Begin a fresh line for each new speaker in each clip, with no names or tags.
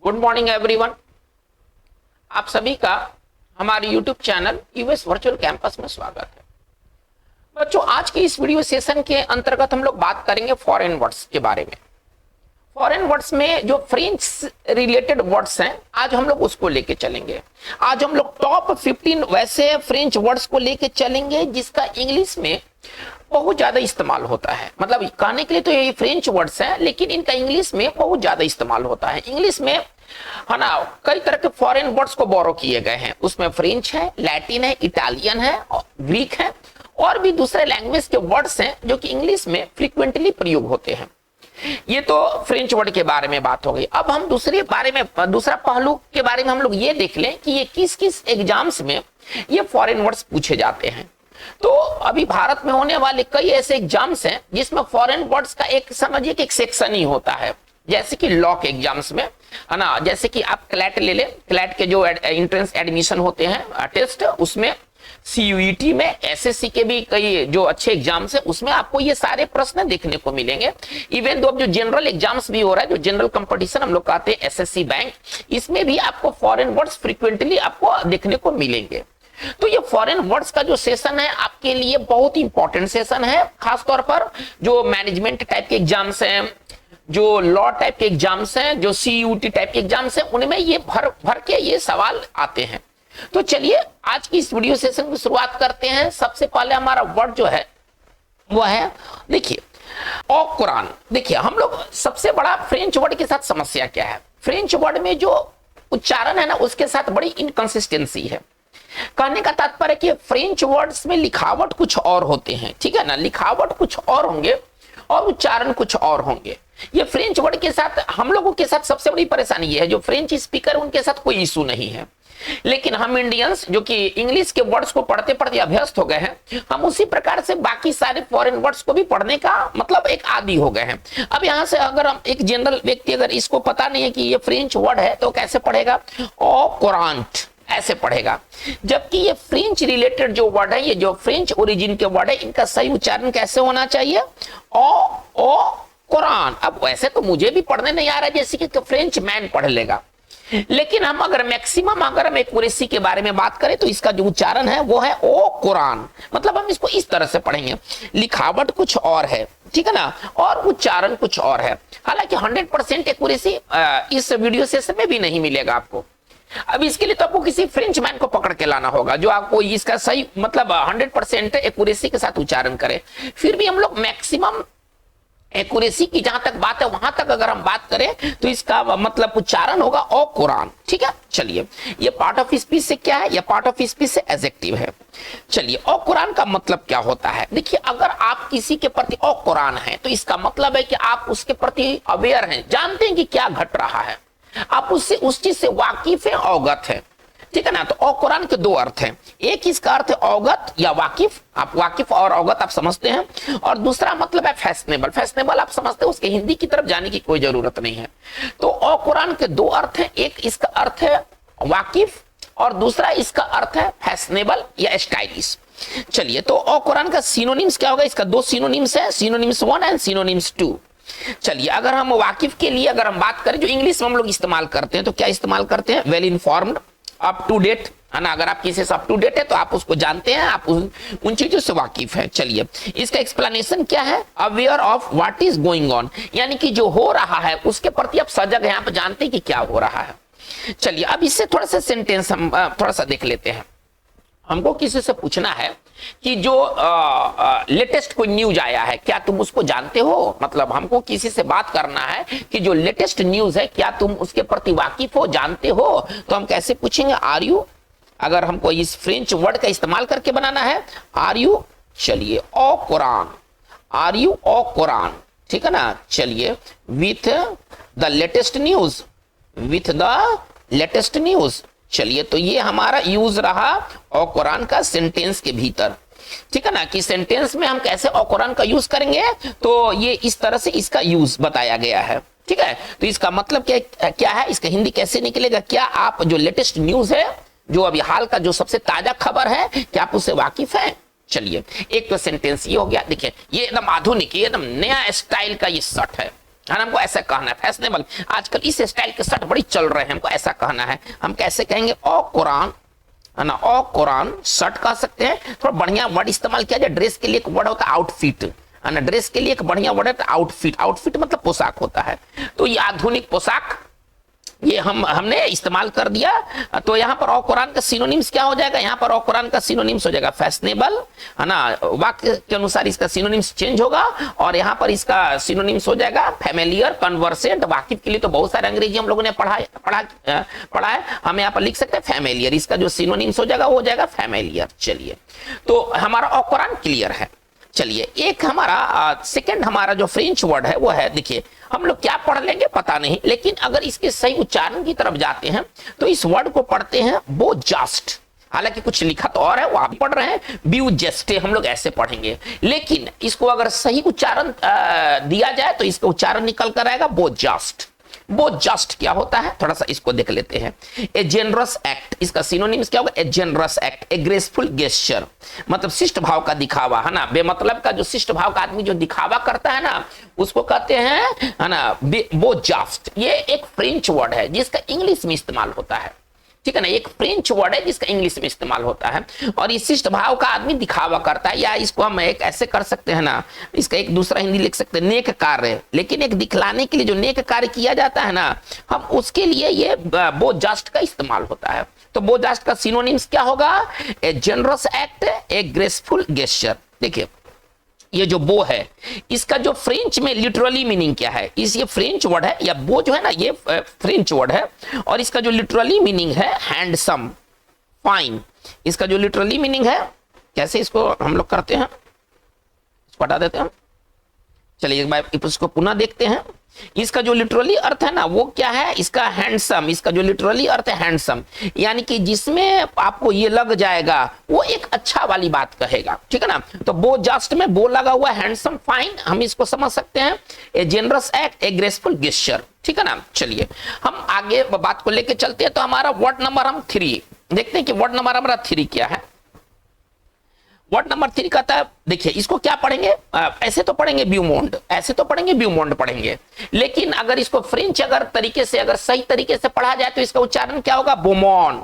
Good morning everyone. आप सभी का हमारे YouTube channel US virtual campus में स्वागत है। बच्चों, आज के इस वीडियो सेशन के अंतर्गत हम लोग बात करेंगे फॉरेन वर्ड्स के बारे में। फॉरेन वर्ड्स में जो फ्रेंच रिलेटेड वर्ड्स हैं, आज हम लोग उसको लेके चलेंगे। आज हम लोग टॉप 15 वैसे फ्रेंच वर्ड्स को लेके चलेंगे जिसका इंग्लिश में बहुत ज्यादा इस्तेमाल होता है। मतलब कहने के लिए तो ये फ्रेंच वर्ड्स हैं, लेकिन इनका इंग्लिश में बहुत ज्यादा इस्तेमाल होता है। इंग्लिश में है ना, कई तरह के फॉरेन वर्ड्स को बोरो किए गए हैं। उसमें फ्रेंच है, लैटिन है, इटालियन है, ग्रीक है और भी दूसरे लैंग्वेज के वर्ड्स हैं जो कि इंग्लिश में फ्रीक्वेंटली प्रयोग होते हैं। ये तो फ्रेंच वर्ड के बारे में बात हो गई। अब हम दूसरा पहलू के बारे में हम लोग ये देख लें कि ये किस किस एग्जाम्स में ये फॉरेन वर्ड्स पूछे जाते हैं। तो अभी भारत में होने वाले कई ऐसे एग्जाम्स हैं जिसमें फॉरेन वर्ड्स का एक समझिए कि एक सेक्शन ही होता है। जैसे कि लॉ के एग्जाम्स में है ना, जैसे कि आप क्लैट ले लें, क्लैट के जो एंट्रेंस एडमिशन होते हैं टेस्ट, उसमें सीयूईटी में, एसएससी के भी कई जो अच्छे एग्जाम्स हैं उसमें आपको ये सारे प्रश्न देखने को मिलेंगे। इवन दो अब जो जनरल एग्जाम्स भी हो रहा है, जो जनरल कंपटीशन हम लोग कहते हैं एसएससी बैंक, इसमें भी आपको फॉरेन वर्ड्स फ्रीक्वेंटली आपको देखने को मिलेंगे। तो ये फॉरेन वर्ड्स का जो सेशन है आपके लिए बहुत इंपॉर्टेंट सेशन है, खासतौर पर जो मैनेजमेंट टाइप के एग्जाम्स हैं, जो लॉ टाइप के एग्जाम्स हैं, जो सीयूटी टाइप के एग्जाम्स हैं, उनमें ये भर के ये सवाल आते हैं। तो चलिए आज की इस वीडियो सेशन की शुरुआत करते हैं। सबसे पहले हमारा वर्ड जो है वो है, देखिए, कुरान। देखिए, हम लोग सबसे बड़ा फ्रेंच वर्ड के साथ समस्या क्या है, फ्रेंच वर्ड में जो उच्चारण है ना उसके साथ बड़ी इनकंसिस्टेंसी है। कहने का तात्पर्य कि फ्रेंच वर्ड्स में लिखावट कुछ और होते हैं, ठीक है ना, लिखावट कुछ और होंगे और उच्चारण कुछ और होंगे। ये फ्रेंच वर्ड के साथ हम लोगों के साथ सबसे बड़ी परेशानी ये है, जो फ्रेंच स्पीकर उनके साथ कोई इशू नहीं है, लेकिन हम इंडियंस जो कि इंग्लिश के वर्ड्स को पढ़ते पढ़ते अभ्यस्त हो गए हैं, हम उसी प्रकार से बाकी सारे फॉरेन वर्ड्स को भी पढ़ने का मतलब एक आदी हो गए हैं। अब यहां से अगर हम एक जनरल व्यक्ति अगर इसको पता नहीं है कि ये फ्रेंच वर्ड है तो कैसे पढ़ेगा, ओ कुरांट ऐसे पढ़ेगा। जबकि ये फ्रेंच रिलेटेड जो वर्ड है, ये जो फ्रेंच ओरिजिन के वर्ड है, इनका सही उच्चारण कैसे होना चाहिए, ओ कुरान। अब वैसे तो मुझे भी पढ़ने नहीं आ रहा है, जैसे कि फ्रेंच मैन पढ़ लेगा, लेकिन हम अगर मैक्सिमम अगर हम एक्यूरेसी के बारे में बात करें तो इसका जो उच्चारण है वो है ओ कुरान। मतलब हम इसको इस तरह से पढ़ेंगे, लिखावट कुछ और है, ठीक है ना, और उच्चारण कुछ और है। हालांकि 100% एक्यूरेसी इस वीडियो सेशन में भी नहीं मिलेगा आपको। अब इसके लिए तो आपको किसी फ्रेंच मैन को पकड़ के लाना होगा जो आपको इसका सही मतलब 100% एक्यूरेसी के साथ उच्चारण करे। फिर भी हम लोग मैक्सिमम एक्यूरेसी की जहां तक बात है वहां तक अगर हम बात करें तो इसका मतलब उच्चारण होगा ओ कुरान, ठीक है। चलिए, ये पार्ट ऑफ स्पीच से क्या है, ये पार्ट ऑफ स्पीच से एडजेक्टिव है। चलिए, ओ कुरान का मतलब क्या होता है। देखिए, अगर आप किसी के प्रति ओ कुरान है तो इसका मतलब है कि आप उसके प्रति अवेयर हैं, जानते हैं कि क्या घट रहा है, आप उससे उस चीज से वाकिफ है, अवगत है, ठीक है ना। तो ओ कुरान के दो अर्थ हैं, एक इसका अर्थ है अवगत या वाकिफ, आप वाकिफ और अवगत आप समझते हैं, और दूसरा मतलब है फैशनेबल। फैशनेबल आप समझते हैं, उसके हिंदी की तरफ जाने की कोई जरूरत नहीं है। तो ओ कुरान के दो अर्थ हैं, एक इसका अर्थ है वाकिफ और दूसरा इसका अर्थ है फैशनेबल या स्टाइलिश। चलिए, तो ओ कुरान का सिनोनिम्स क्या होगा, इसका दो सिनोनिम्स है, सिनोनिम्स 1 एंड सिनोनिम्स 2। चलिए, अगर हम वाकिफ के लिए अगर हम बात करें, जो इंग्लिश में हम लोग इस्तेमाल करते हैं, तो क्या इस्तेमाल करते हैं, well informed, up to date, है ना। अगर आप किसी से अप टू डेट है तो आप उसको जानते हैं, आप उन चीजों से वाकिफ है। चलिए, इसका एक्सप्लेनेशन क्या है, aware of what is going on, यानी कि जो हो रहा है उसके प्रति आप सजग हैं, आप जानते हैं कि क्या हो रहा है। चलिए, अब इससे थोड़ा सा सेंटेंस हम थोड़ा सा देख लेते हैं। हमको किसी से पूछना है कि जो लेटेस्ट कोई न्यूज आया है क्या तुम उसको जानते हो, मतलब हमको किसी से बात करना है कि जो लेटेस्ट न्यूज है क्या तुम उसके प्रति वाकिफ हो, जानते हो। तो हम कैसे पूछेंगे, आर यू। अगर हमको इस फ्रेंच वर्ड का इस्तेमाल करके बनाना है, आर यू। चलिए, ओ कुरान, आर यू ओ कुरान, ठीक है ना। चलिए, with the latest news, with the latest news. चलिए, तो ये हमारा यूज रहा ओ कुरान का सेंटेंस के भीतर, ठीक है ना, कि सेंटेंस में हम कैसे ओ कुरान का यूज करेंगे, तो ये इस तरह से इसका यूज बताया गया है, ठीक है। तो इसका मतलब क्या है, इसका हिंदी कैसे निकलेगा, क्या आप जो लेटेस्ट न्यूज है, जो अभी हाल का जो सबसे ताजा खबर है, क्या आप उससे वाकिफ हैं। चलिए, एक तो सेंटेंस ये हो गया। देखिए, ये एकदम आधुनिक, ये एकदम नया स्टाइल का ये शर्ट है, है ना, हमको ऐसा कहना है फैशनेबल। आजकल इस स्टाइल के शर्ट बड़ी चल रहे हैं, हमको ऐसा कहना है। हम कैसे कहेंगे? ओ कुरान, है ना, ओ कुरान शर्ट कह सकते हैं। थोड़ा बढ़िया वर्ड इस्तेमाल किया जाए। ड्रेस के लिए एक वर्ड होता है आउटफिट, है ना, ड्रेस के लिए एक बढ़िया वर्ड है आउटफिट। आउटफिट मतलब पोशाक होता है। तो ये आधुनिक पोशाक ये हमने इस्तेमाल कर दिया। तो यहाँ पर औ कुरान का सिनोनिम्स क्या हो जाएगा? यहाँ पर औ कुरान का सिनोनिम्स हो जाएगा फैशनेबल, है ना, वाक्य के अनुसार इसका सिनोनिम्स चेंज होगा। और यहाँ पर इसका सिनोनिम्स हो जाएगा फैमिलियर, कन्वर्सेंट। वाकिफ के लिए तो बहुत सारे अंग्रेजी हम लोगों ने पढ़ा है। हम यहाँ पर लिख सकते हैं फैमिलियर। इसका जो सिनोनिम्स हो जाएगा वो हो जाएगा फैमिलियर। चलिए, तो हमारा औ कुरान क्लियर है। चलिए, एक हमारा सेकंड हमारा जो फ्रेंच वर्ड है वो है, देखिए हम लोग क्या पढ़ लेंगे पता नहीं, लेकिन अगर इसके सही उच्चारण की तरफ जाते हैं तो इस वर्ड को पढ़ते हैं बोजास्ट। हालांकि कुछ लिखा तो और है, वो आप पढ़ रहे हैं ब्यूजेस्टे, हम लोग ऐसे पढ़ेंगे। लेकिन इसको अगर सही उच्चारण दिया जाए तो इसका उच्चारण निकल कर आएगा बोजास्ट। बोजास्ट क्या होता है, थोड़ा सा इसको देख लेते हैं। ए जेनरस एक्ट, इसका सिनोनिम्स क्या होगा? ए जेनरस एक्ट, ए ग्रेसफुल गेस्चर, मतलब शिष्ट भाव का दिखावा, है ना। बेमतलब का जो शिष्ट भाव का आदमी जो दिखावा करता है ना, उसको कहते हैं, है ना, बोजास्ट। ये एक फ्रेंच वर्ड है जिसका इंग्लिश में इस्तेमाल होता है, ठीक है ना। एक फ्रेंच वर्ड है जिसका इंग्लिश में इस्तेमाल होता है। और इस शिष्ट भाव का आदमी दिखावा करता है, या इसको हम एक ऐसे कर सकते हैं ना, इसका एक दूसरा हिंदी लिख सकते हैं नेक कार्य। लेकिन एक दिखलाने के लिए जो नेक कार्य किया जाता है ना, हम उसके लिए ये बोजास्ट का इस्तेमाल होता है। तो बोजास्ट का सिनोनिम्स क्या होगा? ए जेनरस एक्ट, ए ग्रेसफुल गेस्चर। देखिए, ये जो बो है इसका जो फ्रेंच में लिटरली मीनिंग क्या है? ये फ्रेंच वर्ड है, या बो जो है ना ये फ्रेंच वर्ड है, और इसका जो लिटरली मीनिंग है हैंडसम, फाइन। इसका जो लिटरली मीनिंग है, कैसे इसको हम लोग करते हैं, इसको हटा देते हैं। चलिए एक बार इसको पुनः देखते हैं। इसका जो लिटरली अर्थ है ना वो क्या है? इसका हैंडसम। इसका जो लिटरली अर्थ है हैंडसम, यानी कि जिसमें आपको ये लग जाएगा, वो एक अच्छा वाली बात कहेगा, ठीक है ना। तो बो जस्ट में बो लगा हुआ, हैंडसम, फाइन, हम इसको समझ सकते हैं। ए जेनरस एक्ट, ए ग्रेसफुल गेस्चर, ठीक है ना। चलिए हम आगे बात को लेके चलते हैं। तो हमारा वर्ड नंबर हम 3 देखते हैं कि वर्ड नंबर हमारा 3 क्या है। वर्ड नंबर 3 कहता है, देखिए इसको क्या पढ़ेंगे? ऐसे तो पढ़ेंगे ब्यूमोंड, ऐसे तो पढ़ेंगे ब्यूमोंड पढ़ेंगे। लेकिन अगर इसको फ्रेंच अगर तरीके से, अगर सही तरीके से पढ़ा जाए तो इसका उच्चारण क्या होगा? बोमोन।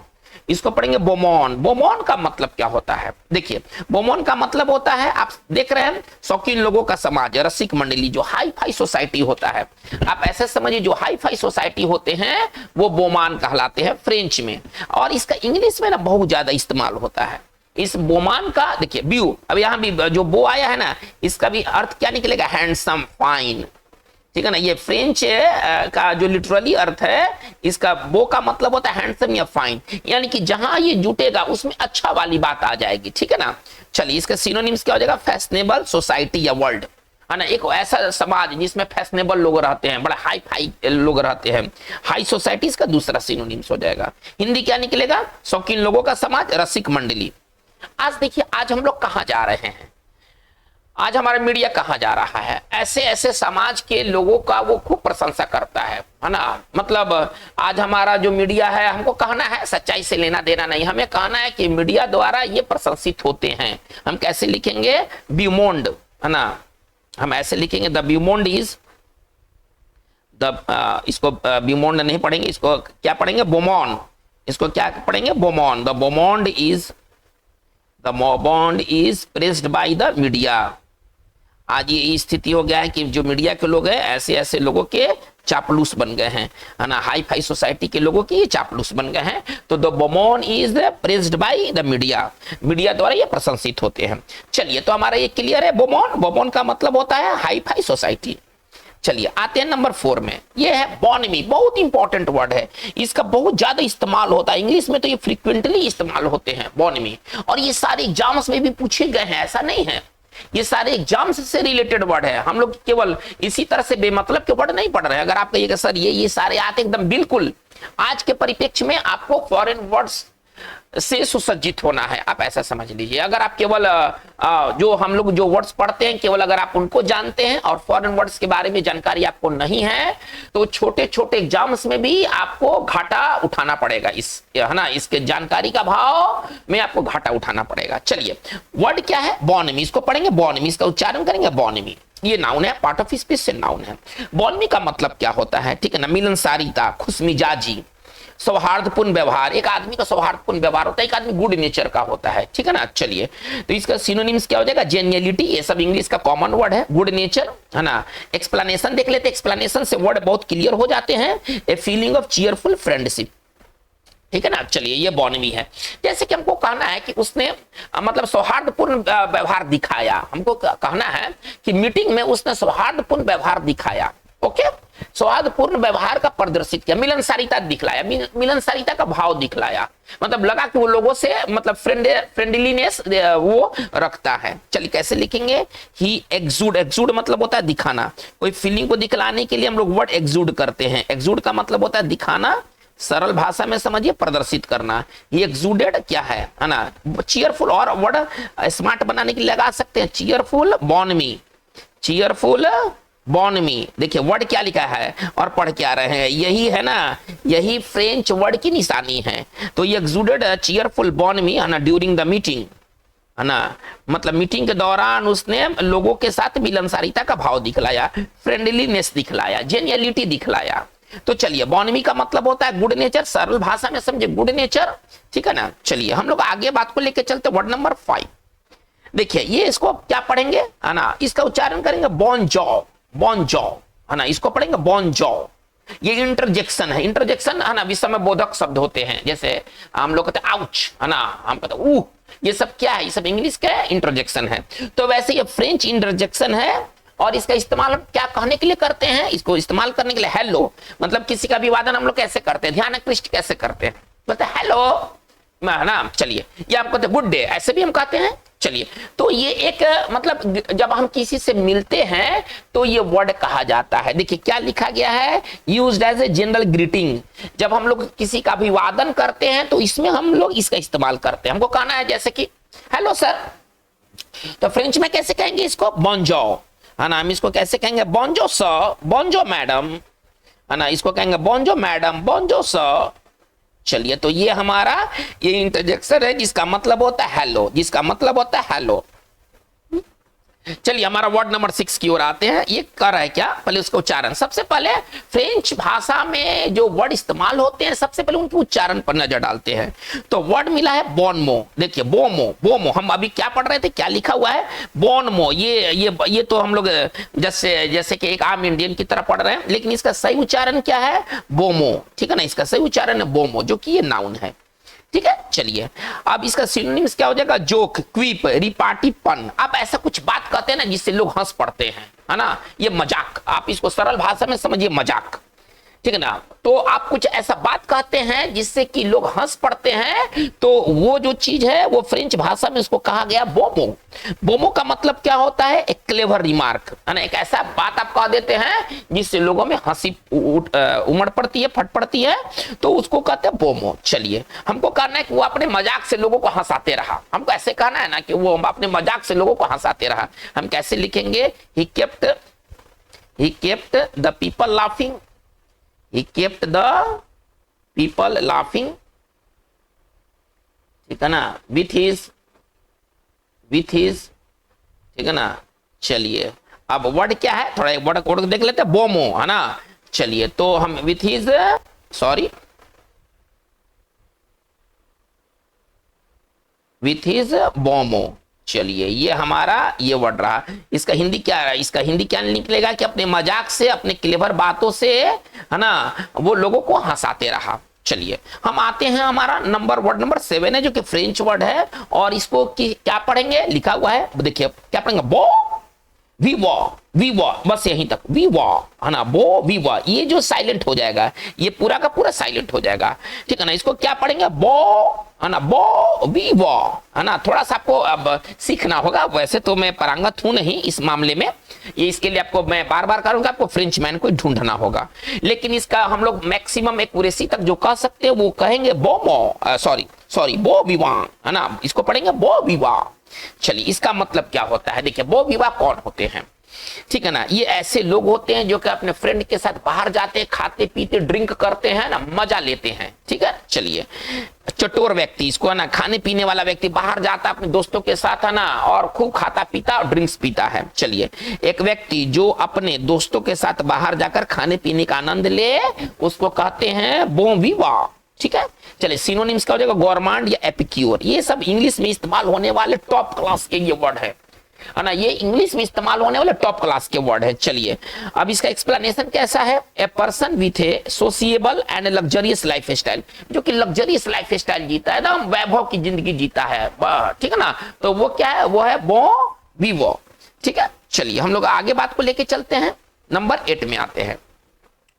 इसको पढ़ेंगे बोमोन। बोमोन का मतलब क्या होता है? देखिए, बोमोन का मतलब होता है, आप देख रहे हैं, शौकीन लोगों का समाज, रसिक मंडली, जो हाई फाई सोसाइटी होता है। आप ऐसे समझिए, जो हाई फाई सोसाइटी होते हैं वो बोमान कहलाते हैं फ्रेंच में। और इसका इंग्लिश में ना बहुत ज्यादा इस्तेमाल होता है। इस बोमान का देखिए व्यू, अब यहां भी जो बो आया है ना, इसका भी अर्थ क्या निकलेगा? हैंडसम, फाइन, ठीक है ना। ये फ्रेंच का जो लिटरली अर्थ है, इसका बो का मतलब होता है हैंडसम या फाइन, यानी कि जहां ये जुटेगा उसमें अच्छा वाली बात आ जाएगी, ठीक है ना। चलिए इसका सिनोनिम्स क्या हो जाएगा? फैशनेबल सोसाइटी या वर्ल्ड, है ना। एक ऐसा समाज जिसमें फैशनेबल लोग रहते हैं, बड़ा हाई फाई लोग रहते हैं, हाई सोसाइटीज का दूसरा सिनोनिम्स हो जाएगा। हिंदी क्या निकलेगा? शौकीन लोगों का समाज, रसिक मंडली। आज देखिए, आज हम लोग कहां जा रहे हैं? आज हमारा मीडिया कहां जा रहा है? ऐसे ऐसे समाज के लोगों का वो खूब प्रशंसा करता है ना। मतलब आज हमारा जो मीडिया है, हमको कहना है, सच्चाई से लेना देना नहीं, हमें कहना है कि मीडिया द्वारा ये प्रशंसित होते हैं। हम कैसे लिखेंगे? ब्यूमोंड, है ना। हम ऐसे लिखेंगे, द ब्यूमोंड इज द, इसको ब्यूमोंड नहीं पढ़ेंगे, इसको क्या पढ़ेंगे? बोमोन। इसको क्या पढ़ेंगे? Beau monde. The beau monde is praised by the media. आज ये स्थिति हो गया है कि जो मीडिया के लोग हैं, ऐसे ऐसे लोगों के चापलूस बन गए हैं, है ना। हाई फाई सोसाइटी के लोगों की ये चापलूस बन गए हैं। तो the beau monde is praised by the media, media द्वारा ये प्रशंसित होते हैं। चलिए, तो हमारा ये क्लियर है। बोमोन, बोमोन का मतलब होता है हाई फाई सोसाइटी। चलिए आते हैं नंबर 4 में। ये है बॉनमी, बहुत इंपॉर्टेंट वर्ड है, इसका बहुत ज्यादा इस्तेमाल होता है। इंग्लिश में तो ये फ्रीक्वेंटली इस्तेमाल होते हैं बॉनमी, और ये सारे एग्जाम्स में भी पूछे गए हैं, ऐसा नहीं है। ये सारे एग्जाम्स से रिलेटेड वर्ड है। हम लोग केवल इसी तरह से बेमतलब के वर्ड नहीं पढ़ रहे हैं। अगर आप कहिएगा सर ये सारे आते एकदम, बिल्कुल आज के परिप्रेक्ष्य में आपको फॉरेन वर्ड्स से सुसज्जित होना है, आप ऐसा समझ लीजिए। अगर आप केवल जो हम लोग जो वर्ड्स पढ़ते हैं, केवल अगर आप उनको जानते हैं और फॉरेन वर्ड्स के बारे में जानकारी आपको नहीं है, तो छोटे छोटे एग्जाम्स में भी आपको घाटा उठाना पड़ेगा, इस, है ना, इसके जानकारी का भाव में आपको घाटा उठाना पड़ेगा। चलिए, वर्ड क्या है? बॉनमी। इसको पढ़ेंगे बॉनमी, इसका उच्चारण करेंगे बॉनमी। ये नाउन है, पार्ट ऑफ स्पीच से नाउन है। बॉनमी का मतलब क्या होता है, ठीक है ना, मिलनसारिता, खुशमिजाजी, सौहार्दपूर्ण व्यवहार। एक आदमी का सौहार्दपूर्ण व्यवहार होता है, एक आदमी गुड नेचर का होता है, ठीक है ना। चलिए, तो इसका सिनोनिम्स क्या हो जाएगा, जेन्युइनिटी, ये सब इंग्लिश का कॉमन वर्ड है, गुड नेचर, है ना। एक्सप्लेनेशन देख लेते हैं, एक्सप्लेनेशन से वर्ड बहुत क्लियर हो जाते हैं। A feeling of cheerful friendship, ठीक है ना। चलिए, ये बॉनमी है। जैसे कि हमको कहना है कि उसने मतलब सौहार्दपूर्ण व्यवहार दिखाया, हमको कहना है कि मीटिंग में उसने सौहार्दपूर्ण व्यवहार दिखाया, ओके, सौहार्दपूर्ण व्यवहार का प्रदर्शित किया, मिलनसारिता दिखलाया, मिलनसारिता का भाव दिखलाया, मतलब लगा कि वो लोगों से मतलब फ्रेंडलीनेस वो रखता है। चलिए कैसे लिखेंगे, ही एक्सूड, एक्सूड मतलब होता है दिखाना, कोई फीलिंग को दिखलाने के लिए हम लोग वर्ड एक्सूड करते हैं। एक्सूड का मतलब होता है दिखाना, सरल भाषा में समझिए प्रदर्शित करना। ये एक्सूडेड क्या है ना, चीयरफुल, और वर्ड स्मार्ट बनाने के लिए लगा सकते हैं चीयरफुल बॉनमी, चीयरफुल बॉनमी। देखिए वर्ड क्या लिखा है और पढ़ के आ रहे हैं, यही है ना, यही फ्रेंच वर्ड की निशानी है। तो ये एक्सूडेड चीयरफुल बॉनमी है ना ड्यूरिंग द मीटिंग, है ना, मतलब मीटिंग के दौरान उसने लोगों के साथ मिलनसारिता का भाव दिखलाया, फ्रेंडलीनेस दिखलाया, जेन्युइनिटी दिखलाया। तो चलिए, बॉनमी का मतलब होता है गुड नेचर, सरल भाषा में समझे गुड नेचर, ठीक है ना। चलिए हम लोग आगे बात को लेकर चलते, वर्ड नंबर 5। देखिए ये इसको क्या पढ़ेंगे, है ना, इसका उच्चारण करेंगे बॉनजॉ, बॉनजॉ, है ना, इसको पढ़ेंगे बॉनजॉ। ये इंटरजेक्शन है, इंटरजेक्शन है ना, विषम बोधक शब्द होते हैं, जैसे हम लोग कहते हैं आउच, है ना, हम कहते हैं ये सब क्या है, ये सब इंग्लिश का इंटरजेक्शन है। तो वैसे ये फ्रेंच इंटरजेक्शन है, और इसका इस्तेमाल हम क्या कहने के लिए करते हैं, इसको इस्तेमाल करने के लिए हेलो, मतलब किसी का अभिवादन हम लोग कैसे करते हैं, ध्यान कृष्ट कैसे करते हैं, बोलते हैं हेलो, है ना। चलिए, ये हम कहते हैं गुड डे, ऐसे भी हम कहते हैं। चलिए, तो ये एक मतलब जब हम किसी से मिलते हैं तो ये वर्ड कहा जाता है। देखिए क्या लिखा गया है, used as a general greeting. जब हम लोग किसी का अभिवादन करते हैं तो इसमें हम लोग इसका इस्तेमाल करते हैं। हमको कहना है जैसे कि हेलो सर, तो फ्रेंच में कैसे कहेंगे इसको, बॉन्जो, है ना। हम इसको कैसे कहेंगे, बॉन्जो सर, बॉन्जो मैडम, है ना, इसको कहेंगे बॉन्जो मैडम, बॉन्जो सर। चलिए, तो ये हमारा ये इंटरजेक्शन है जिसका मतलब होता है हेलो, जिसका मतलब होता है हेलो। चलिए हमारा वर्ड नंबर 6 की ओर आते हैं। ये कर है क्या, पहले उसका उच्चारण। सबसे पहले फ्रेंच भाषा में जो वर्ड इस्तेमाल होते हैं सबसे पहले उनके उच्चारण पर नजर डालते हैं। तो वर्ड मिला है बोनमो। देखिए बोमो, बोमो हम अभी क्या पढ़ रहे थे, क्या लिखा हुआ है, बोनमो। ये तो हम लोग जैसे कि एक आम इंडियन की तरह पढ़ रहे हैं, लेकिन इसका सही उच्चारण क्या है, बोमो, ठीक है ना। इसका सही उच्चारण है बोमो, जो कि ये नाउन है, ठीक है। चलिए अब इसका सिनोनिम्स क्या हो जाएगा, जोक, क्विप, रिपार्टीपन। आप ऐसा कुछ बात कहते हैं ना जिससे लोग हंस पड़ते हैं, है ना, ये मजाक। आप इसको सरल भाषा में समझिए मजाक, ठीक है ना। तो आप कुछ ऐसा बात कहते हैं जिससे कि लोग हंस पड़ते हैं, तो वो जो चीज है वो फ्रेंच भाषा में उसको कहा गया बोमो। बोमो का मतलब क्या होता है, एक क्लेवर रिमार्क, है ना, एक ऐसा बात आप कह देते हैं जिससे लोगों में हंसी उमड़ पड़ती है, फट पड़ती है, तो उसको कहते हैं बोमो। चलिए हमको कहना है कि वो अपने मजाक से लोगों को हंसाते रहा। हमको ऐसे कहना है ना कि वो अपने मजाक से लोगों को हंसाते रहा। हम कैसे लिखेंगे, he kept the people laughing, he kept the people laughing, ठीक है ना, with his, ठीक है ना। चलिए अब वर्ड क्या है, थोड़ा एक वर्ड देख लेते हैं, बोमो, है ना। चलिए तो हम with his, with his बोमो। चलिए ये हमारा ये वर्ड रहा। इसका हिंदी क्या है, इसका हिंदी क्या निकलेगा कि अपने मजाक से, अपने क्लेवर बातों से, है ना, वो लोगों को हंसाते रहा। चलिए हम आते हैं, हमारा वर्ड नंबर 7 है जो कि फ्रेंच वर्ड है, और इसको क्या पढ़ेंगे, लिखा हुआ है, देखिए क्या पढ़ेंगे, बो वीवा, बस यहीं तक, वीवा, है ना, बो वीवा। ये जो साइलेंट हो जाएगा, ये पूरा का पूरा साइलेंट हो जाएगा, ठीक है ना। इसको क्या पढ़ेंगे, बो, है ना, बो वीवा, है ना। थोड़ा सा आपको अब सीखना होगा, वैसे तो मैं पारंगत हूं नहीं इस मामले में, ये इसके लिए आपको मैं बार बार करूंगा, आपको फ्रेंच मैन को ढूंढना होगा। लेकिन इसका हम लोग मैक्सिमम एक्यूरेसी तक जो कह सकते हैं वो कहेंगे बोमो, सॉरी बो विवा, है ना। इसको पढ़ेंगे बो विवा। चलिए इसका मतलब क्या होता है, देखिए बो विवा कौन होते हैं, ठीक है ना। ये ऐसे लोग होते हैं जो कि अपने फ्रेंड के साथ बाहर जाते हैं, खाते पीते ड्रिंक करते हैं ना, मजा लेते हैं। ठीक है, चलिए। चटोर व्यक्ति, इसको है ना खाने पीने वाला व्यक्ति, बाहर जाता अपने दोस्तों के साथ है ना और खूब खाता पीता और ड्रिंक्स पीता है। चलिए, एक व्यक्ति जो अपने दोस्तों के साथ बाहर जाकर खाने पीने का आनंद ले, उसको कहते हैं बोन विवा। ठीक है, चलिए सिनोनिम्स का हो जाएगा गॉरमांड या एपिक्योर। ये सब इंग्लिश में इस्तेमाल होने वाले टॉप क्लास के ये वर्ड है ना, ये इंग्लिश में इस्तेमाल होने वाले टॉप क्लास के वर्ड है। चलिए, अब इसका एक्सप्लेनेशन कैसा है? A person with A sociable and luxurious life style, जो कि लग्जरियस लाइफ स्टाइल जीता है, एकदम वैभव की जिंदगी जीता है, ठीक है ना। तो वो क्या है? वो है बो विवो। ठीक है, चलिए हम लोग आगे बात को लेके चलते हैं। नंबर 8 में आते हैं।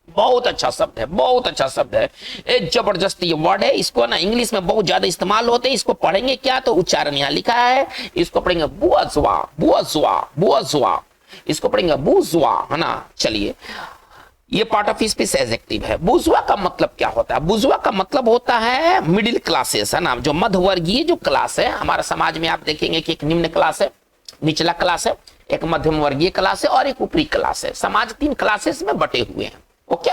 बहुत अच्छा शब्द है, बहुत अच्छा शब्द है, एक जबरदस्त ये वर्ड है। इसको ना इंग्लिश में बहुत ज्यादा इस्तेमाल होते हैं। इसको पढ़ेंगे क्या? तो उच्चारण यहां लिखा है, इसको पढ़ेंगे बुआजुआ, बुआजुआ, बुआजुआ, इसको पढ़ेंगे बुजुआ, है ना। चलिए, ये पार्ट ऑफ स्पीच एडजेक्टिव है। बुजुआ का मतलब क्या होता है? बुजुआ का मतलब होता है मिडिल क्लासेस, है ना, जो मध्यवर्गीय जो क्लास है हमारे समाज में। आप देखेंगे कि एक निम्न क्लास है, निचला क्लास है, एक मध्यम वर्गीय क्लास है और एक ऊपरी क्लास है। समाज 3 क्लासेस में बटे हुए हैं। ओके,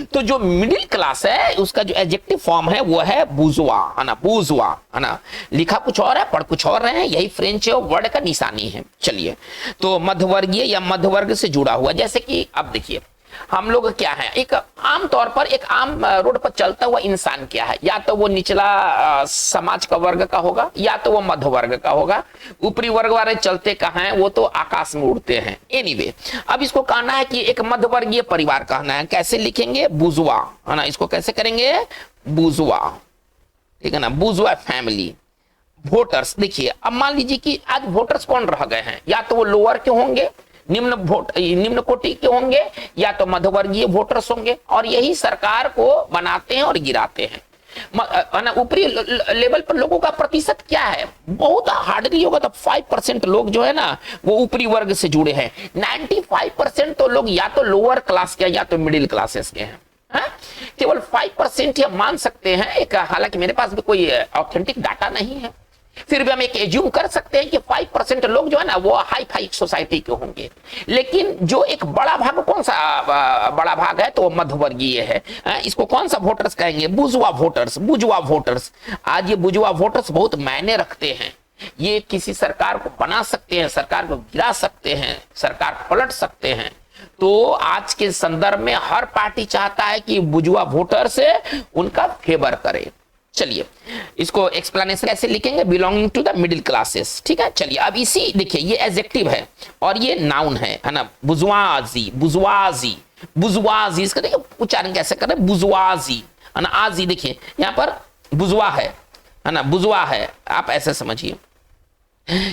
तो जो मिडिल क्लास है उसका जो एडजेक्टिव फॉर्म है वो है बुजुआ, है ना, बुजुआ, है ना। लिखा कुछ और है, पढ़ कुछ और रहे हैं, यही फ्रेंच वर्ड का निशानी है। चलिए, तो मध्यवर्गीय या मध्यवर्ग से जुड़ा हुआ, जैसे कि अब देखिए हम लोग क्या है, एक आम तौर पर एक आम रोड पर चलता हुआ इंसान क्या है, या तो वो निचला समाज का वर्ग का होगा या तो वो मध्य वर्ग का होगा। ऊपरी वर्ग वाले चलते कहाँ हैं? वो तो आकाश में उड़ते हैं। एनीवे, अब इसको कहना है कि एक मध्यवर्गीय परिवार कहना है, कैसे लिखेंगे? बुजुआ, है ना। इसको कैसे करेंगे? बुजुआ, ठीक है ना, बुजुआ फैमिली। वोटर्स, देखिए अब मान लीजिए कि आज वोटर्स कौन रह गए हैं, या तो वो लोअर के होंगे, निम्न कोटि के होंगे, या तो मध्यवर्गीय वोटर्स होंगे, और यही सरकार को बनाते हैं और गिराते हैं। ऊपरी लेवल पर लोगों का प्रतिशत क्या है? बहुत हार्डली होगा तो 5% लोग जो है ना वो ऊपरी वर्ग से जुड़े हैं। 95% तो लोग या तो लोअर क्लास के या तो मिडिल क्लासेस के हैं। केवल 5% ही मान सकते हैं एक, हालांकि मेरे पास भी कोई ऑथेंटिक डाटा नहीं है, फिर भी हम एक एज्यूम कर सकते हैं कि 5% लोग जो है ना वो हाई फाई सोसाइटी के होंगे। लेकिन जो एक बड़ा भाग, कौन सा बड़ा भाग है? तो वो मध्यवर्गीय है। इसको कौन सा वोटर्स कहेंगे? बुजुआ वोटर्स, बुजुआ वोटर्स। आज ये बुजुआ वोटर्स बहुत मायने रखते हैं। ये किसी सरकार को बना सकते हैं, सरकार को गिरा सकते हैं, सरकार पलट सकते हैं। तो आज के संदर्भ में हर पार्टी चाहता है कि बुजुआ वोटर से उनका फेवर करे। चलिए, इसको एक्सप्लेनेशन कैसे लिखेंगे? Belonging to the middle classes. ठीक है, चलिए अब इसी देखिए ये एडजेक्टिव है और ये नाउन है ना। बुजुआजी, बुजुआजी, बुजुआजी, इसका देखिए उच्चारण कैसे करें? बुजुआजी, है ना। आजी, देखिए यहाँ पर बुजुआ है ना, बुजुआ है, आप ऐसे समझिए।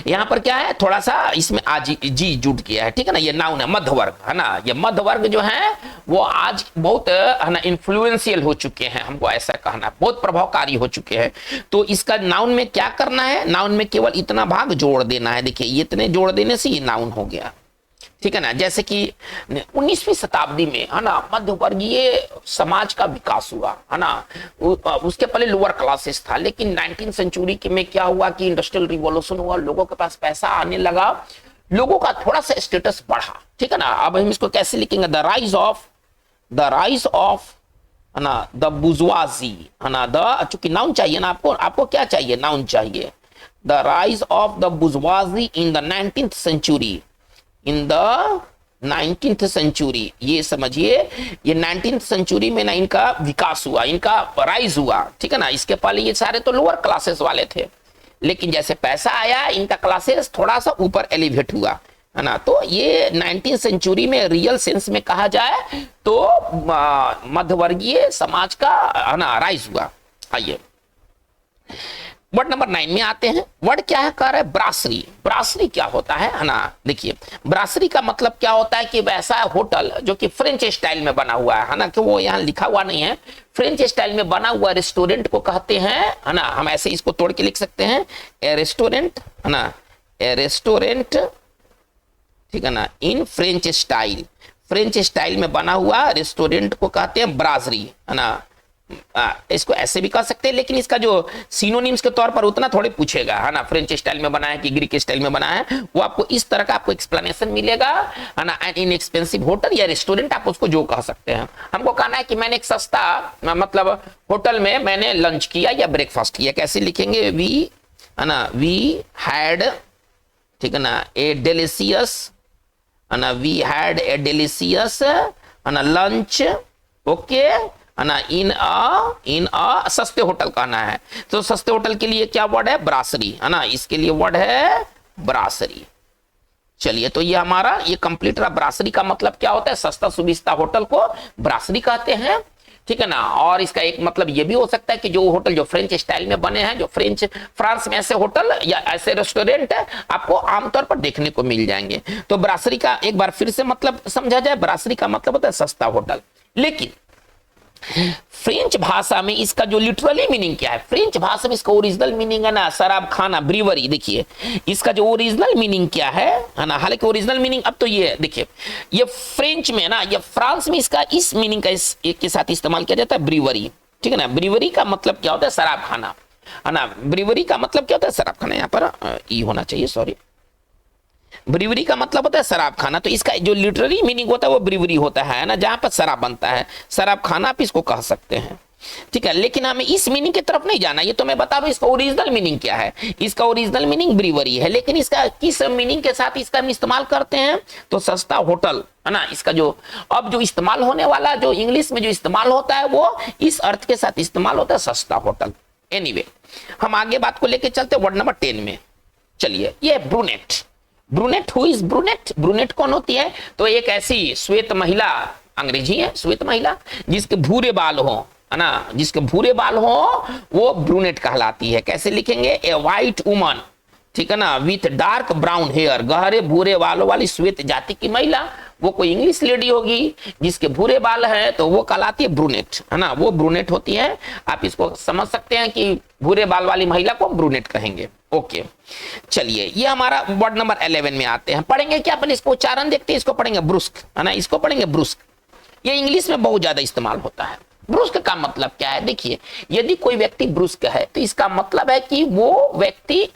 यहां पर क्या है, थोड़ा सा इसमें आज जी जुट गया है। ठीक है ना, ये नाउन है, मध्यवर्ग, है ना। ये मध्यवर्ग जो है वो आज बहुत है ना इन्फ्लुएंशियल हो चुके हैं, हमको ऐसा कहना, बहुत प्रभावकारी हो चुके हैं। तो इसका नाउन में क्या करना है? नाउन में केवल इतना भाग जोड़ देना है। देखिए ये इतने जोड़ देने से ये नाउन हो गया। ठीक है ना, जैसे कि 19वीं शताब्दी में, है ना, मध्यवर्गीय समाज का विकास हुआ, है ना। उसके पहले लोअर क्लासेस था, लेकिन 19वीं सेंचुरी में क्या हुआ कि इंडस्ट्रियल रिवॉल्यूशन हुआ, लोगों के पास पैसा आने लगा, लोगों का थोड़ा सा स्टेटस बढ़ा। ठीक है ना, अब हम इसको कैसे लिखेंगे? द राइज ऑफ, है ना, द बुर्जुआजी, है ना, द, चूंकि नाउन चाहिए ना आपको क्या चाहिए? नाउन चाहिए। The rise of the bourgeoisie in the 19th century, in the 19th century. ये समझिए, ये 19th सेंचुरी में ना इनका विकास हुआ, इनका राइज हुआ। ठीक है ना, इसके पहले ये सारे तो लोअर क्लासेस वाले थे, लेकिन जैसे पैसा आया इनका क्लासेस थोड़ा सा ऊपर एलिवेट हुआ, है ना। तो ये 19th सेंचुरी में रियल सेंस में कहा जाए तो मध्यवर्गीय समाज का, है ना, राइज हुआ। आइए वर्ड नंबर 9 में आते हैं। वर्ड क्या है? कह रहे हैं ब्रासरी। ब्रासरी क्या होता है ना, देखिए ब्रासरी का मतलब क्या होता है कि वैसा होटल जो कि फ्रेंच स्टाइल में बना हुआ है ना, कि वो यहाँ लिखा हुआ नहीं है, फ्रेंच स्टाइल में बना हुआ रेस्टोरेंट को कहते हैं, है ना। हम ऐसे इसको तोड़ के लिख सकते हैं, ए रेस्टोरेंट, है ना, ए रेस्टोरेंट, ठीक है ना, in French style. French style में बना हुआ रेस्टोरेंट को कहते हैं ब्रासरी, है ना, इसको ऐसे भी कह सकते हैं, लेकिन इसका जो सिनोनिम्स के तौर पर उतना थोड़े पूछेगा, है ना, फ्रेंच स्टाइल में बना है कि ग्रीक स्टाइल में बना है, वो आपको इस तरह का आपको एक्सप्लेनेशन मिलेगा, है ना। एन इनएक्सपेंसिव होटल या रेस्टोरेंट आप उसको जो कह सकते हैं। हमको कहना है कि मैंने एक सस्ता मतलब होटल में मैंने लंच किया या ब्रेकफास्ट किया, कैसे लिखेंगे, वी, है ना, वी हैड, ठीक है ना, ए डिलीशियस, है ना, वी हैड ए डिलीशियस, है ना, लंच, ओके, है ना, इन अ सस्ते होटल कहना है। तो सस्ते होटल के लिए क्या वर्ड है, ब्रासरी, है ना, इसके लिए वर्ड है ब्रासरी। चलिए, तो ये हमारा ये कंप्लीट रहा। ब्रासरी का मतलब क्या होता है, सस्ता सुविस्ता होटल को ब्रासरी कहते हैं, ठीक है ना। और इसका एक मतलब ये भी हो सकता है कि जो होटल जो फ्रेंच स्टाइल में बने हैं, जो फ्रांस में ऐसे होटल या ऐसे रेस्टोरेंट आपको आमतौर पर देखने को मिल जाएंगे। तो ब्रासरी का एक बार फिर से मतलब समझा जाए, ब्रासरी का मतलब होता है सस्ता होटल। लेकिन फ्रेंच भाषा में इसका जो लिटरली मीनिंग क्या है, फ्रेंच भाषा में इसका ओरिजिनल मीनिंग है ना शराब खाना, ब्रीवरी। देखिए इसका जो ओरिजिनल मीनिंग क्या है ना, हालांकि ओरिजिनल मीनिंग अब तो ये देखिए, ये फ्रेंच में ना, ये फ्रांस में इसका इस मीनिंग का इस एक के साथ इस्तेमाल किया जाता है, ब्रीवरी, ठीक है ना। ब्रीवरी का मतलब क्या होता है, शराब खाना, है ना। ब्रीवरी का मतलब क्या होता है, शराब खाना। यहाँ पर ई होना चाहिए, सॉरी, ब्रीवरी का मतलब होता है शराब खाना। तो इसका जो लिटरली मीनिंग होता है वो ब्रीवरी होता है ना, जहां पर शराब बनता है, शराब खाना आप इसको कह सकते हैं, ठीक है। लेकिन हमें इस मीनिंग की तरफ नहीं जाना, ये तो मैं बता दूं इसका ओरिजिनल मीनिंग क्या है। इसका ओरिजिनल मीनिंग ब्रीवरी है, लेकिन इसका किस मीनिंग के साथ इसका हम इस्तेमाल करते हैं, तो सस्ता होटल, है ना। इसका जो अब जो इस्तेमाल होने वाला, जो इंग्लिश में जो इस्तेमाल होता है वो इस अर्थ के साथ इस्तेमाल होता है, सस्ता होटल। एनीवे, हम आगे बात को लेके चलते वर्ड नंबर 10 में। चलिए, ये brunette. Brunette, who is brunette? Brunette कौन होती है? तो एक ऐसी श्वेत महिला, अंग्रेजी है श्वेत महिला, जिसके भूरे बाल हो, है ना, जिसके भूरे बाल हो, वो ब्रूनेट कहलाती है। कैसे लिखेंगे, ए व्हाइट वुमन, ठीक है ना, विथ डार्क ब्राउन हेयर, गहरे भूरे बालों वाली श्वेत जाति की महिला, वो कोई इंग्लिश लेडी होगी जिसके भूरे बाल है, तो वो कहलाती है ब्रूनेट, है ना, वो ब्रूनेट होती है। आप इसको समझ सकते हैं कि भूरे बाल वाली महिला को ब्रूनेट कहेंगे। ओके, चलिए, ये हमारा वर्ड नंबर 11 में आते हैं। पढ़ेंगे क्या, अपन इसको उच्चारण देखते हैं, इसको पढ़ेंगे ब्रुस्क, है ना, इसको पढ़ेंगे ब्रुस्क। ये इंग्लिश में बहुत ज्यादा इस्तेमाल होता है। ब्रुस्क का मतलब क्या है, देखिए, यदि कोई व्यक्ति ब्रुस्क है तो इसका मतलब है कि वो व्यक्ति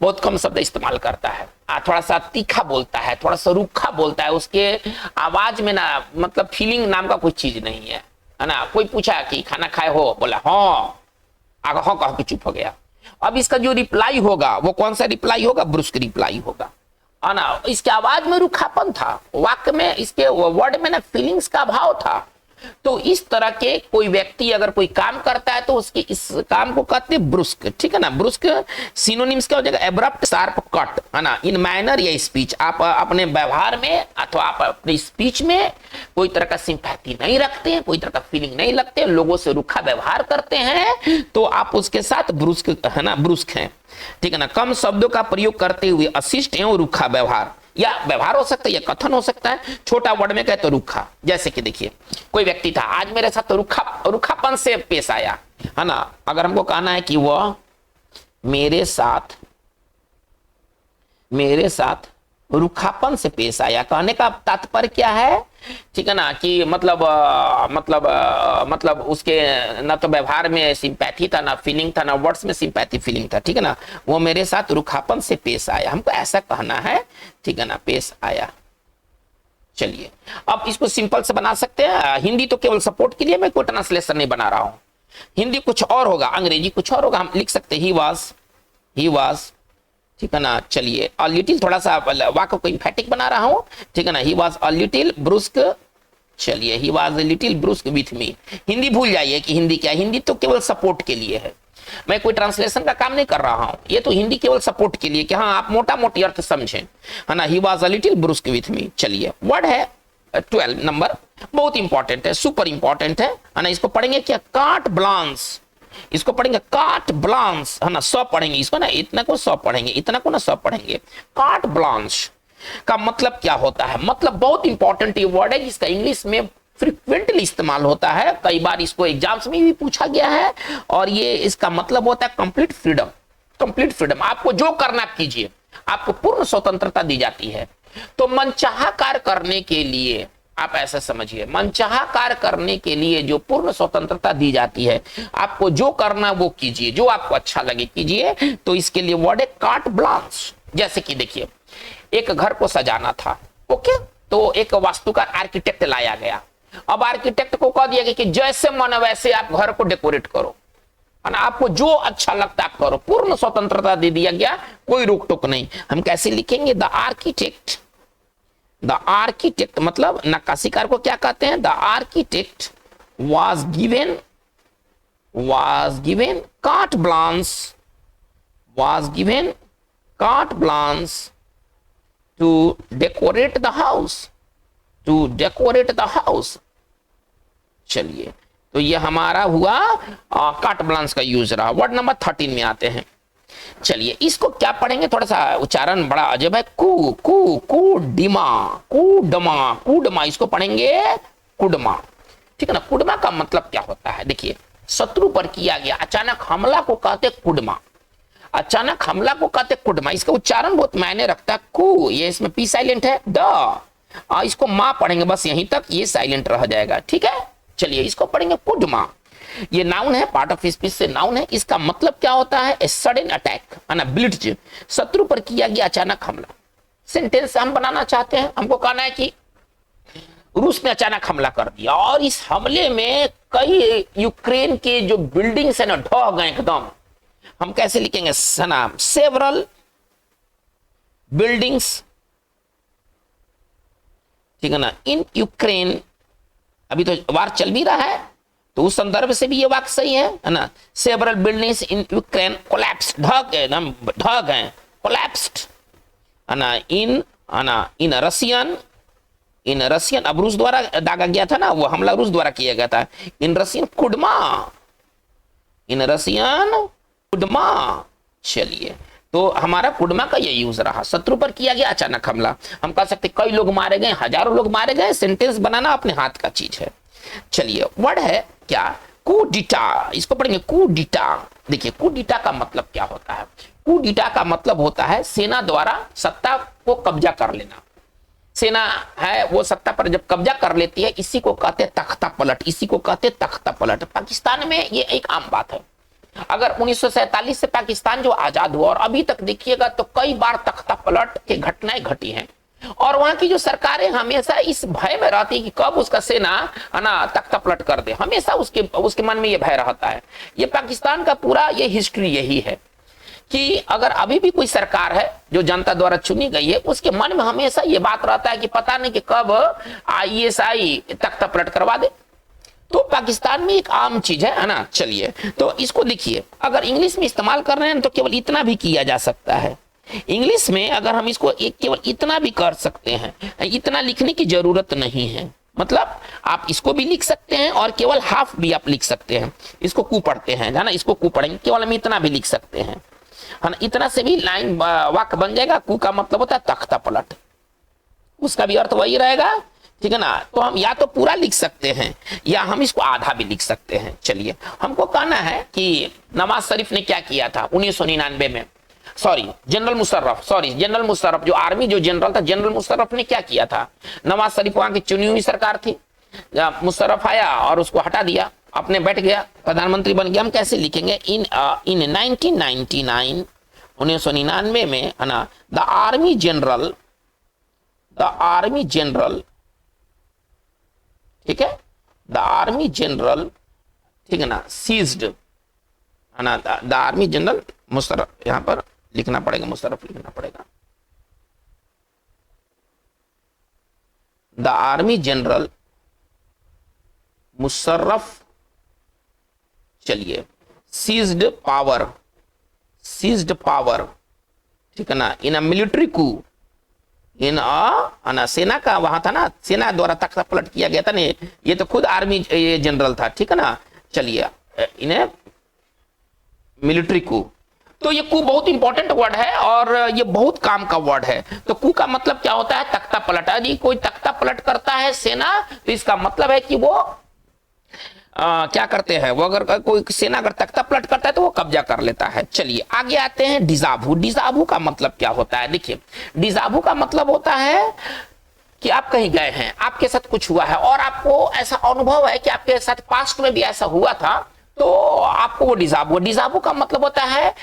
बहुत कम शब्द इस्तेमाल करता है, थोड़ा सा तीखा बोलता है, थोड़ा सा रूखा बोलता है, उसके आवाज में ना मतलब फीलिंग नाम का कोई चीज नहीं है, है ना। कोई पूछा कि खाना खाए हो, बोला हाँ, आगे हाँ कह के चुप हो गया। अब इसका जो रिप्लाई होगा वो कौन सा रिप्लाई होगा, ब्रुस्क रिप्लाई होगा, है ना। इसके आवाज में रूखापन था, वाक्य में, इसके वर्ड में ना फीलिंग्स का भाव था। तो इस तरह के कोई व्यक्ति अगर कोई काम करता है तो उसके इस काम को कहते हैं ब्रुस्क, ठीक है ना। ब्रुस्क सिनोनिम्स क्या हो जाएगा, एब्रप्ट, शार्प, कट, है ना, इन मैनर या स्पीच। आप अपने व्यवहार में अथवा आप अपनी स्पीच में कोई तरह का सिंपैथी नहीं रखते हैं, कोई तरह का फीलिंग नहीं लगते हैं, लोगों से रूखा व्यवहार करते हैं, तो आप उसके साथ ब्रुस्क, है ना, ब्रुस्क हैं, ठीक है ना। कम शब्दों का प्रयोग करते हुए अशिष्ट एवं रूखा व्यवहार, या व्यवहार हो सकता है या कथन हो सकता है। छोटा वर्ड में कहे तो रूखा, जैसे कि देखिए, कोई व्यक्ति था आज मेरे साथ तो रूखापन से पेश आया, है ना। अगर हमको कहना है कि वह मेरे साथ रूखापन से पेश आया, कहने का तात्पर्य क्या है, ठीक है ना, कि मतलब उसके ना तो व्यवहार में सिंपैथी था, ना फीलिंग था, ना वर्ड्स में सिंपैथी फीलिंग था, ठीक है ना। वो मेरे साथ रूखापन से पेश आया, हमको ऐसा कहना है, ठीक है ना, पेश आया। चलिए, अब इसको सिंपल से बना सकते हैं। हिंदी तो केवल सपोर्ट के लिए, मैं कोई ट्रांसलेशन नहीं बना रहा हूं। हिंदी कुछ और होगा, अंग्रेजी कुछ और होगा। हम लिख सकते ही वाज, ठीक है ना। चलिए, अ लिटिल, थोड़ा सा वाक्य को इम्फेटिक बना रहा हूं, ठीक है ना। He was a little brusque, चलिए, he was a little brusque with me. Hindi भूल जाइए कि हिंदी क्या है, हिंदी तो केवल सपोर्ट के लिए है, मैं कोई ट्रांसलेशन का काम नहीं कर रहा हूं। ये तो हिंदी केवल सपोर्ट के लिए कि हाँ आप मोटा मोटी अर्थ समझें, है ना। He was a little brusque with me. चलिए, वर्ड है 12 नंबर, बहुत इंपॉर्टेंट है, सुपर इंपॉर्टेंट है ना। इसको पढ़ेंगे क्या, काट ब्लांस, इसको पढ़ेंगे काट ब्लांस, है ना। सौ पढ़ेंगे इसको ना, इतना को सौ पढ़ेंगे, इतना को ना सौ पढ़ेंगे। काट ब्लांस का मतलब क्या होता है, मतलब बहुत इंपॉर्टेंट ये वर्ड है, जिसका इंग्लिश में फ्रीक्वेंटली इस्तेमाल होता है, कई बार इसको एग्जाम्स में भी पूछा गया है। और ये इसका मतलब होता है कंप्लीट फ्रीडम। कंप्लीट फ्रीडम, आपको जो करना कीजिए, आपको पूर्ण स्वतंत्रता दी जाती है। तो मनचाहा कार्य करने के लिए आप ऐसा समझिए, मनचाहा कार्य करने के लिए जो पूर्ण स्वतंत्रता दी जाती है, आपको जो करना वो कीजिए, जो आपको अच्छा लगे कीजिए। तो इसके लिए वर्ड है कार्ट ब्लांच। जैसे कि देखिए, एक घर को सजाना था, ओके, तो एक वास्तुकार आर्किटेक्ट लाया गया। अब आर्किटेक्ट को कह दिया गया कि जैसे मन वैसे आप घर को डेकोरेट करो, है ना, आपको जो अच्छा लगता है आप करो, पूर्ण स्वतंत्रता दे दिया गया, कोई रोक टोक नहीं। हम कैसे लिखेंगे? द आर्किटेक्ट, द आर्किटेक्ट मतलब नक्काशीकार को क्या कहते हैं? The architect was given carte blanche, was given carte blanche to decorate the house, to decorate the house। चलिए, तो ये हमारा हुआ कार्ट ब्लांच का यूज रहा। वर्ड नंबर 13 में आते हैं। चलिए, इसको क्या पढ़ेंगे? थोड़ा सा उच्चारण बड़ा अजब है। कू कू कूडिमा, कूडमा, कूडमा, इसको पढ़ेंगे कुडमा, ठीक है ना। कुडमा का मतलब क्या होता है? देखिए, शत्रु पर किया गया अचानक हमला को कहते कुडमा, अचानक हमला को कहते कुडमा। इसका उच्चारण बहुत मायने रखता है। कू, ये इसमें पी साइलेंट है, द, इसको मां पढ़ेंगे बस यहीं तक, ये साइलेंट रह जाएगा, ठीक है। चलिए, इसको पढ़ेंगे कुडमा। ये नाउन है, पार्ट ऑफ स्पीच से नाउन है। इसका मतलब क्या होता है? ए सडन अटैक, है ना, ब्लिट्ज, शत्रु पर किया गया अचानक हमला। सेंटेंस हम बनाना चाहते हैं, हमको कहना है कि रूस ने अचानक हमला कर दिया और इस हमले में कई यूक्रेन के जो बिल्डिंग्स है ना ढह गए एकदम। हम कैसे लिखेंगे? सना सेवरल बिल्डिंग्स, ठीक है ना, इन यूक्रेन, अभी तो वार चल भी रहा है, तो उस संदर्भ से भी ये वाक्य सही है ना। Several buildings in Ukraine collapsed, ढह गए, कोलैप्स्ड, है ना, इन रशियन, अब रूस द्वारा दागा गया था ना, वो हमला रूस द्वारा किया गया था। इन रशियन कुडमा, चलिए, तो हमारा कुडमा का ये यूज रहा। शत्रु पर किया गया अचानक हमला, हम कह सकते कई लोग मारे गए, हजारों लोग मारे गए। सेंटेंस बनाना अपने हाथ का चीज है। चलिए, वर्ड है क्या? कूडिटा, इसको पढ़ेंगे कूडिटा। देखिए, कूडिटा का मतलब क्या होता है? कूडिटा का मतलब होता है सेना द्वारा सत्ता को कब्जा कर लेना। सेना है वो सत्ता पर जब कब्जा कर लेती है, इसी को कहते हैं तख्ता पलट, इसी को कहते हैं तख्ता पलट। पाकिस्तान में ये एक आम बात है। अगर 1947 से पाकिस्तान जो आजाद हुआ और अभी तक देखिएगा तो कई बार तख्ता पलट की घटनाएं घटी हैं, और वहां की जो सरकारें हमेशा इस भय में रहती है कि कब उसका सेना, है ना, तख्ता पलट कर दे। हमेशा उसके मन में ये भय रहता है। ये पाकिस्तान का पूरा ये हिस्ट्री यही है कि अगर अभी भी कोई सरकार है जो जनता द्वारा चुनी गई है, उसके मन में हमेशा ये बात रहता है कि पता नहीं कि कब ISI तख्ता पलट करवा दे। तो पाकिस्तान में एक आम चीज है ना। चलिए, तो इसको देखिए, अगर इंग्लिश में इस्तेमाल कर रहे हैं तो केवल इतना भी किया जा सकता है। इंग्लिश में अगर हम इसको केवल इतना भी कर सकते हैं, इतना लिखने की जरूरत नहीं है। मतलब आप इसको भी लिख सकते हैं और केवल हाफ भी आप लिख सकते हैं। इसको कू पढ़ते हैं, है ना, इसको कू पढ़ेंगे, केवल हम इतना भी लिख सकते हैं, है ना। इतना से भी लाइन वाक्य बन जाएगा। कू का मतलब होता है तख्ता पलट, उसका भी अर्थ वही रहेगा, ठीक है ना। तो हम या तो पूरा लिख सकते हैं या हम इसको आधा भी लिख सकते हैं। चलिए, हमको कहना है कि नवाज शरीफ ने क्या किया था 1999 में, जनरल मुशर्रफ जो आर्मी जो जनरल था, जनरल मुशर्रफ ने क्या किया था? नवाज शरीफ वहां की चुनी हुई सरकार थी, मुशर्रफ आया और उसको हटा दिया, अपने बैठ गया, प्रधानमंत्री बन गया। हम कैसे लिखेंगे? इन 1999, 1999 में, है ना, द आर्मी जनरल, ठीक है, द आर्मी जनरल, ठीक है ना, सीज्ड, है ना, द आर्मी जनरल मुशर्रफ, यहां पर लिखना पड़ेगा, मुशर्रफ लिखना पड़ेगा, द आर्मी जनरल मुशर्रफ, चलिए, सीज्ड पावर, ठीक है ना, इन अ मिलिट्री कू, इन सेना का वहां था ना, सेना द्वारा तख्ता पलट किया गया था ना, ये तो खुद आर्मी ये जनरल था, ठीक है ना। चलिए, इन्हें मिलिट्री कू, तो ये कू बहुत इंपॉर्टेंट वर्ड है और ये बहुत काम का वर्ड है। तो कू का मतलब क्या होता है? तख्ता पलट। यदि कोई तख्ता पलट करता है सेना, तो इसका मतलब है कि वो क्या करते हैं, वो अगर कोई सेना अगर तख्ता पलट करता है तो वो कब्जा कर लेता है। चलिए, आगे आते हैं डिजाबू। डिजाबू का मतलब क्या होता है? देखिए, डिजाबू का मतलब होता है कि आप कहीं गए हैं, आपके साथ कुछ हुआ है और आपको ऐसा अनुभव है कि आपके साथ पास्ट में भी ऐसा हुआ था, तो आपको वो डिजाबू का मतलब होता है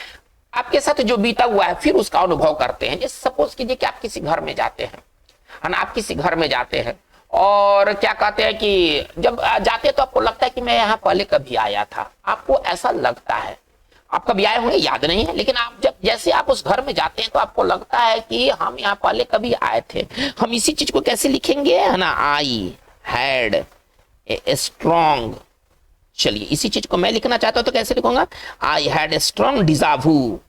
आपके साथ जो बीता हुआ है फिर उसका अनुभव करते हैं। जैसे सपोज कीजिए कि आप किसी घर में जाते हैं, है ना, आप किसी घर में जाते हैं और क्या कहते हैं कि जब जाते हैं तो आपको लगता है कि मैं यहाँ पहले कभी आया था, आपको ऐसा लगता है। आप कभी आए होंगे, याद नहीं है, लेकिन आप जब जैसे आप उस घर में जाते हैं तो आपको लगता है कि हम यहाँ पहले कभी आए थे। हम इसी चीज को कैसे लिखेंगे, है ना, आई हैड ए स्ट्रॉन्ग, चलिए इसी चीज को मैं लिखना चाहता हूं तो कैसे लिखूंगा, I had a strong deja vu,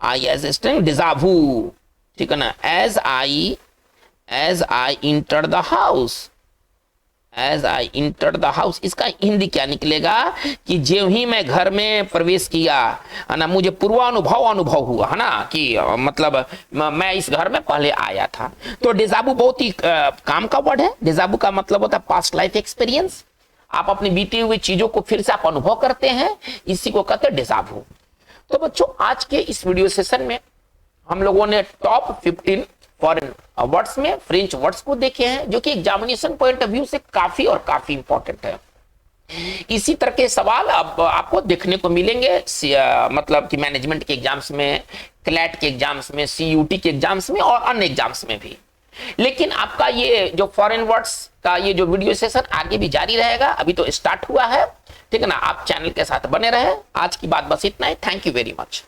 I has a strong deja vu, ठीक है ना, as I enter the house, as I enter the house, इसका हिंदी क्या निकलेगा कि जो ही मैं घर में प्रवेश किया, है ना, मुझे पूर्वानुभव हुआ, है ना, कि मतलब मैं इस घर में पहले आया था। तो डेजाबू बहुत ही काम का वर्ड है। डेजाबू का मतलब होता है पास्ट लाइफ एक्सपीरियंस, आप अपनी बीती हुई चीजों को फिर से आप अनुभव करते हैं, इसी को कहते हैं डेजाबू। तो बच्चों आज के इस वीडियो सेशन में हम लोगों ने टॉप 15 फॉरेन वर्ड्स में फ्रेंच वर्ड्स को देखे हैं, जो कि एग्जामिनेशन पॉइंट ऑफ व्यू से काफी और काफी इंपॉर्टेंट है। इसी तरह के सवाल अब आपको देखने को मिलेंगे, मतलब कि मैनेजमेंट के एग्जाम्स में, क्लैट के एग्जाम्स में, सीयूटी के एग्जाम्स में और अन्य एग्जाम्स में भी। लेकिन आपका ये जो फॉरेन वर्ड्स का ये जो वीडियो सेशन आगे भी जारी रहेगा, अभी तो स्टार्ट हुआ है, ठीक है ना। आप चैनल के साथ बने रहे। आज की बात बस इतना ही। Thank you very much.